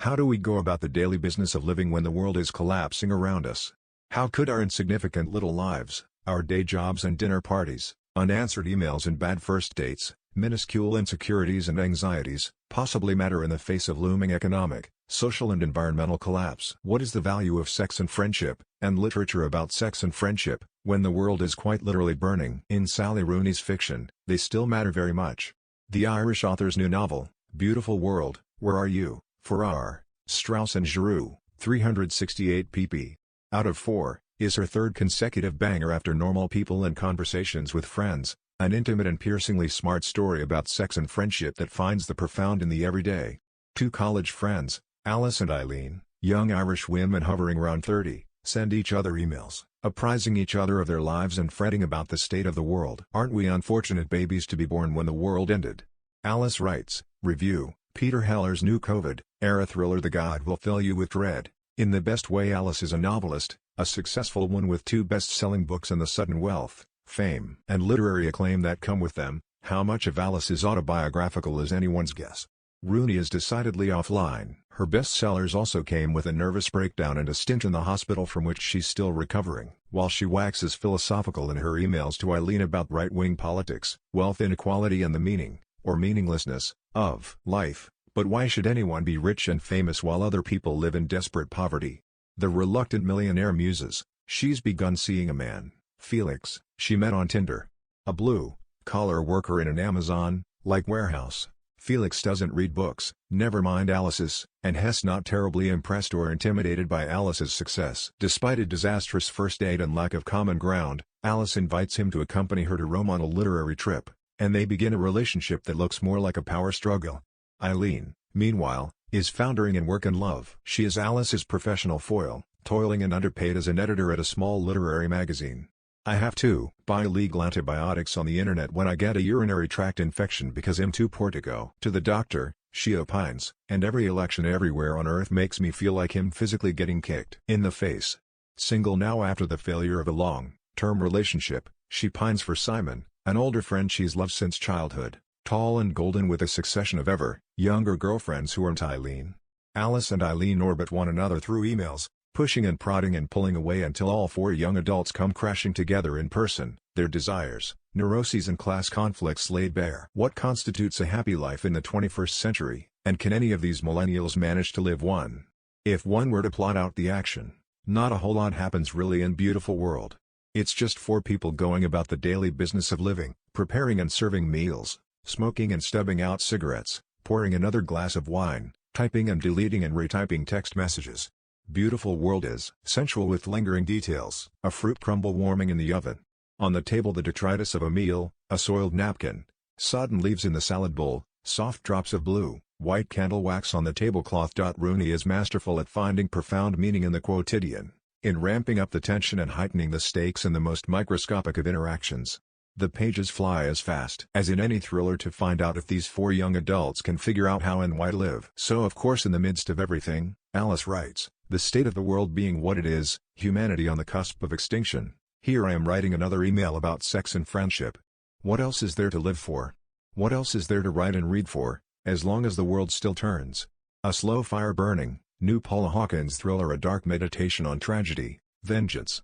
How do we go about the daily business of living when the world is collapsing around us? How could our insignificant little lives, our day jobs and dinner parties, unanswered emails and bad first dates, minuscule insecurities and anxieties, possibly matter in the face of looming economic, social and environmental collapse? What is the value of sex and friendship, and literature about sex and friendship, when the world is quite literally burning? In Sally Rooney's fiction, they still matter very much. The Irish author's new novel, Beautiful World, Where Are You? For R. Strauss and Giroux, 368 pp. Out of 4, is her third consecutive banger after Normal People and Conversations with Friends, an intimate and piercingly smart story about sex and friendship that finds the profound in the everyday. Two college friends, Alice and Eileen, young Irish women hovering around 30, send each other emails, apprising each other of their lives and fretting about the state of the world. Aren't we unfortunate babies to be born when the world ended? Alice writes, Review, Peter Heller's new COVID-era thriller The God Will Fill You with Dread. In the best way, Alice is a novelist, a successful one with 2 best-selling books and the sudden wealth, fame, and literary acclaim that come with them. How much of Alice is autobiographical is anyone's guess. Rooney is decidedly offline. Her bestsellers also came with a nervous breakdown and a stint in the hospital from which she's still recovering. While she waxes philosophical in her emails to Eileen about right-wing politics, wealth inequality and the meaning, or meaninglessness, of life, but why should anyone be rich and famous while other people live in desperate poverty? The reluctant millionaire muses, she's begun seeing a man, Felix, she met on Tinder. A blue-collar worker in an Amazon-like warehouse. Felix doesn't read books, never mind Alice's, and Hess not terribly impressed or intimidated by Alice's success. Despite a disastrous first date and lack of common ground, Alice invites him to accompany her to Rome on a literary trip, and they begin a relationship that looks more like a power struggle. Eileen, meanwhile, is foundering in work and love. She is Alice's professional foil, toiling and underpaid as an editor at a small literary magazine. I have to buy illegal antibiotics on the internet when I get a urinary tract infection because I'm too poor to go to the doctor, she opines, and every election everywhere on earth makes me feel like him physically getting kicked in the face. Single now after the failure of a long-term relationship, she pines for Simon, an older friend she's loved since childhood, tall and golden with a succession of ever-younger girlfriends who aren't Eileen. Alice and Eileen orbit one another through emails, pushing and prodding and pulling away until all 4 young adults come crashing together in person, their desires, neuroses and class conflicts laid bare. What constitutes a happy life in the 21st century, and can any of these millennials manage to live one? If one were to plot out the action, not a whole lot happens really in Beautiful World. It's just 4 people going about the daily business of living, preparing and serving meals, smoking and stubbing out cigarettes, pouring another glass of wine, typing and deleting and retyping text messages. Beautiful World is sensual with lingering details. A fruit crumble warming in the oven. On the table the detritus of a meal, a soiled napkin, sodden leaves in the salad bowl, soft drops of blue, white candle wax on the tablecloth. Rooney is masterful at finding profound meaning in the quotidian, in ramping up the tension and heightening the stakes in the most microscopic of interactions. The pages fly as fast as in any thriller to find out if these 4 young adults can figure out how and why to live. So of course in the midst of everything, Alice writes, the state of the world being what it is, humanity on the cusp of extinction, here I am writing another email about sex and friendship. What else is there to live for? What else is there to write and read for, as long as the world still turns? A slow fire burning, new Paula Hawkins thriller, a dark meditation on tragedy, vengeance.